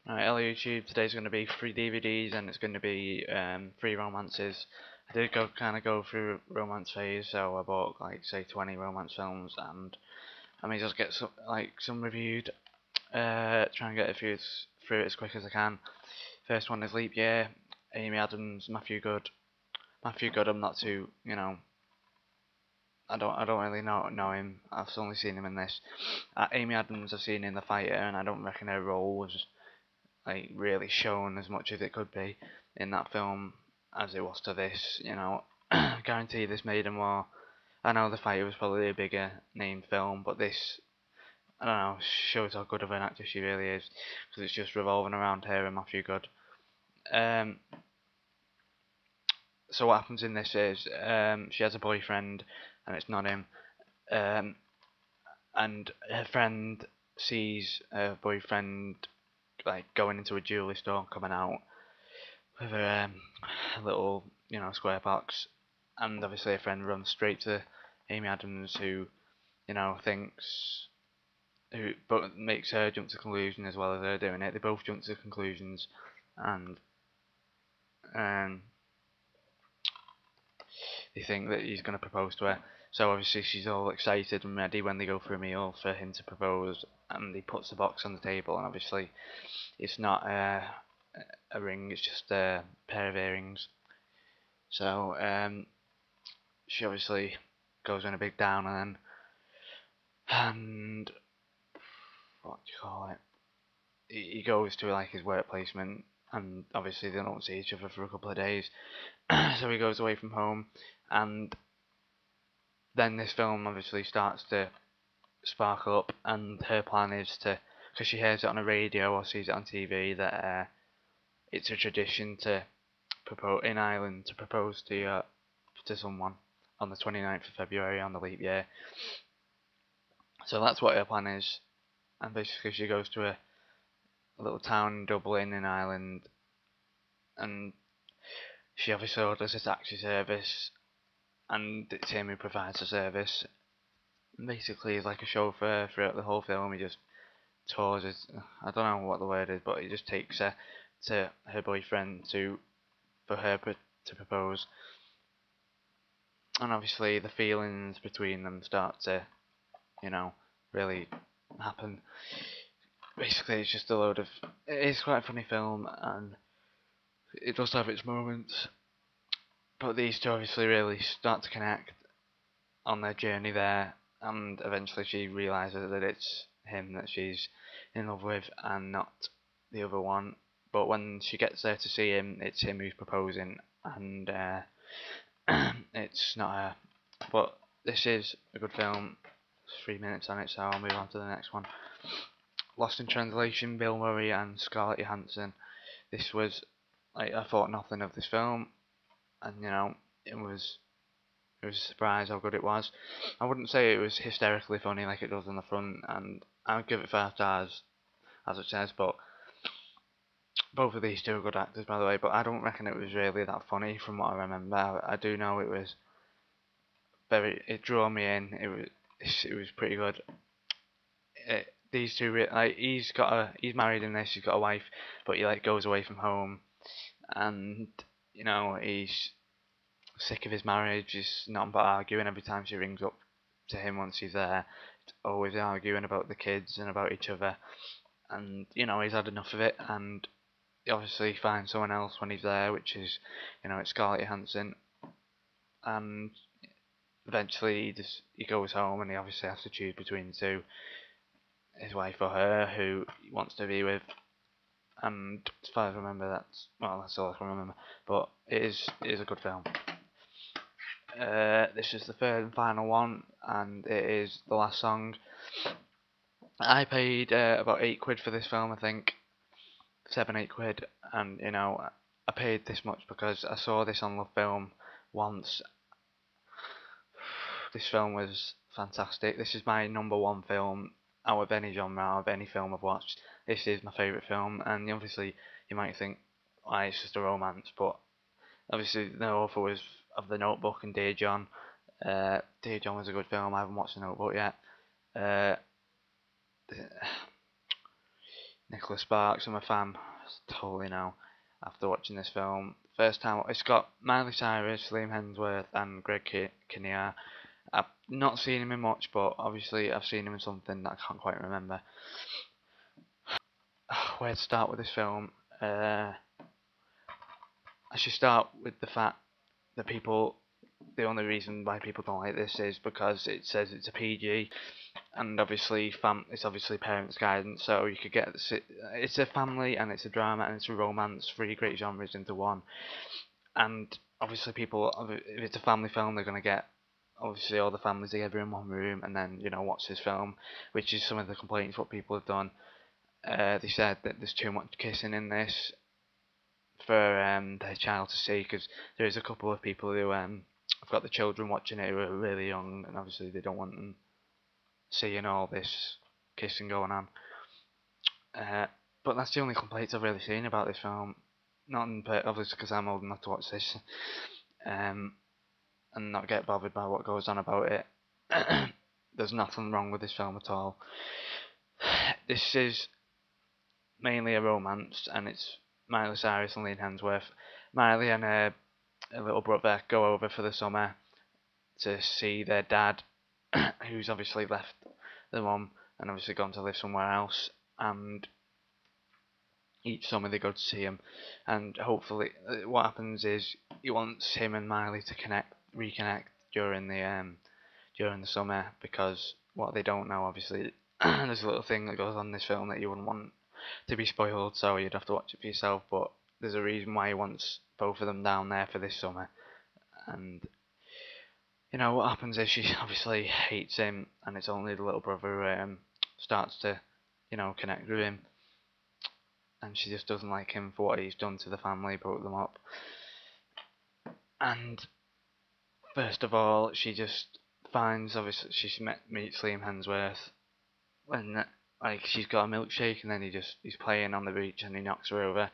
Alright, hello YouTube. Today's going to be 3DVD's and it's going to be 3 romances. I did go through romance phase, so I bought like say 20 romance films, and I may just get some reviewed. Try and get through it as quick as I can. First one is Leap Year. Amy Adams, Matthew Good. Matthew Good, I'm not too, I don't really know him. I've only seen him in this. Amy Adams I've seen in The Fighter, and I don't reckon her role was like really shown as much as it could be in that film as it was to this. Guarantee this made a more. I know The Fighter was probably a bigger name film, but this, I don't know, shows how good of an actor she really is, because it's just revolving around her and Matthew Good. So what happens in this is she has a boyfriend, and it's not him. And her friend sees her boyfriend like going into a jewelry store, coming out with a little, square box, and obviously a friend runs straight to Amy Adams, who, thinks, but makes her jump to conclusion as well as her doing it. They both jump to conclusions, and they think that he's going to propose to her. So obviously she's all excited and ready when they go for a meal for him to propose, and he puts the box on the table, and obviously it's not a ring, it's just a pair of earrings. So she obviously goes in a big down, and what do you call it? He goes to like his work placement, and obviously they don't see each other for a couple of days. So he goes away from home, and then this film obviously starts to sparkle up, and her plan is to, because she hears it on a radio or sees it on TV, that it's a tradition to propose in Ireland, to propose to someone on the 29th of February on the leap year. So that's what her plan is, and basically she goes to a little town in Dublin in Ireland, and she obviously orders a taxi service, and it's him who provides the service. And basically he's like a chauffeur throughout the whole film. He just tours it, I don't know what the word is, but he just takes her to her boyfriend for her to propose. And obviously the feelings between them start to, really happen. Basically it's just a load of, it is quite a funny film, and it does have its moments, but these two obviously really start to connect on their journey there, and eventually she realises that it's him that she's in love with and not the other one. But when she gets there to see him, it's him who's proposing, and it's not her. But this is a good film. It's 3 minutes on it, so I'll move on to the next one. Lost in Translation, Bill Murray and Scarlett Johansson. This was, like, I thought nothing of this film, and it was a surprise how good it was. I wouldn't say it was hysterically funny like it does in the front, and I'd give it 5 stars as it says, but both of these two are good actors, by the way, but I don't reckon it was really that funny from what I remember. I do know it was it drew me in. It was pretty good. These two, like, he's married in this, he's got a wife, but he like goes away from home, and he's sick of his marriage. He's nothing but arguing every time she rings up to him once he's there. It's always arguing about the kids and about each other, and he's had enough of it, and he obviously finds someone else when he's there, which is, it's Scarlett Johansson, and eventually he goes home, and he obviously has to choose between the two, his wife or her, who he wants to be with. And as far as I remember, that's all I can remember, but it is a good film. This is the third and final one, and it is The Last Song. I paid about £8 for this film, I think, 7-8 quid, and I paid this much because I saw this on Love Film once. This film was fantastic. This is my #1 film out of any genre, out of any film I've watched. This is my favourite film, and obviously you might think, why, it's just a romance, but obviously the author was of The Notebook and Dear John. Dear John was a good film. I haven't watched The Notebook yet. Nicholas Sparks. I'm a fan, totally now, after watching this film. First time, it's got Miley Cyrus, Liam Hemsworth, and Greg Kinnear. I've not seen him in much, but obviously I've seen him in something that I can't quite remember. Where to start with this film? I should start with the fact that the only reason why people don't like this is because it says it's a PG, and obviously it's obviously parents' guidance, so you could get it's a family and it's a drama and it's a romance, three great genres into one, and obviously if it's a family film, they're gonna get obviously all the families together in one room and then watch this film, which is some of the complaints what people have done. They said that there's too much kissing in this for their child to see, because there is a couple of people who have got the children watching it who are really young, and obviously they don't want them seeing all this kissing going on. But that's the only complaints I've really seen about this film. Not obviously because I'm old enough to watch this, and not get bothered by what goes on about it. There's nothing wrong with this film at all. This is mainly a romance, and it's Miley Cyrus and Liam Hemsworth. Miley and her little brother go over for the summer to see their dad, who's obviously left the mum and obviously gone to live somewhere else. And each summer they go to see him, and hopefully, what happens is he wants him and Miley to reconnect during the summer, because what they don't know, obviously, there's a little thing that goes on in this film that you wouldn't want to be spoiled, so you'd have to watch it for yourself. But there's a reason why he wants both of them down there for this summer, and what happens is she obviously hates him, and it's only the little brother who starts to connect with him, and she just doesn't like him for what he's done to the family, broke them up. And first of all, she just finds, obviously she meets Liam Hemsworth when she's got a milkshake, and then he's playing on the beach and he knocks her over,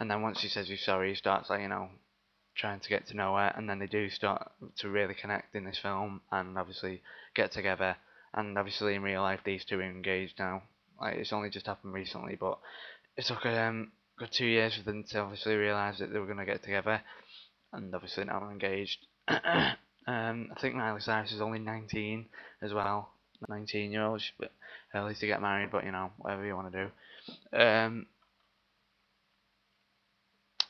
and then once he says he's sorry, he starts trying to get to know her, and then they do start to really connect in this film and obviously get together. And obviously in real life these two are engaged now. It's only just happened recently, but it took good 2 years for them to obviously realise that they were going to get together, and obviously now they're engaged. I think Miley Cyrus is only 19 as well. 19-year-old, she's a bit early to get married, but whatever you want to do.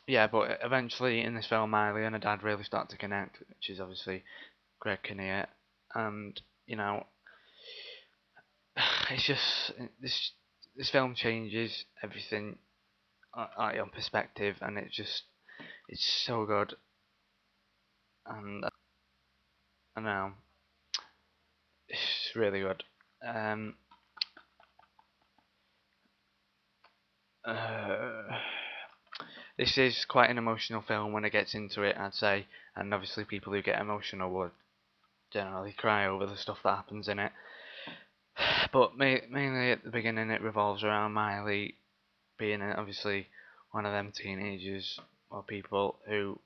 Yeah, but eventually in this film, Miley and her dad really start to connect, which is obviously Greg Kinnear, and it's just this film changes everything on perspective, and it's so good, and I know it's really good. This is quite an emotional film when it gets into it, I'd say, and obviously people who get emotional would generally cry over the stuff that happens in it. But mainly at the beginning, it revolves around Miley being obviously one of them teenagers or people who,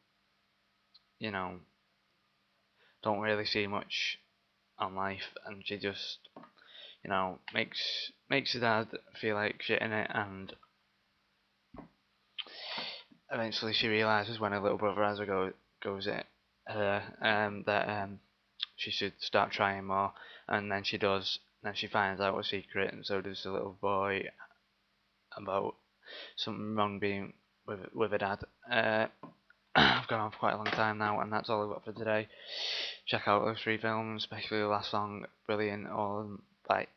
don't really see much on life, and she just, makes her dad feel like shit in it, and eventually she realises when her little brother has a goes at her, that she should start trying more, and then she does. Then she finds out a secret, and so does the little boy, about something wrong being with her dad. I've gone on for quite a long time now, and that's all I've got for today. Check out those 3 films, especially the last song, brilliant. All of them. Bye.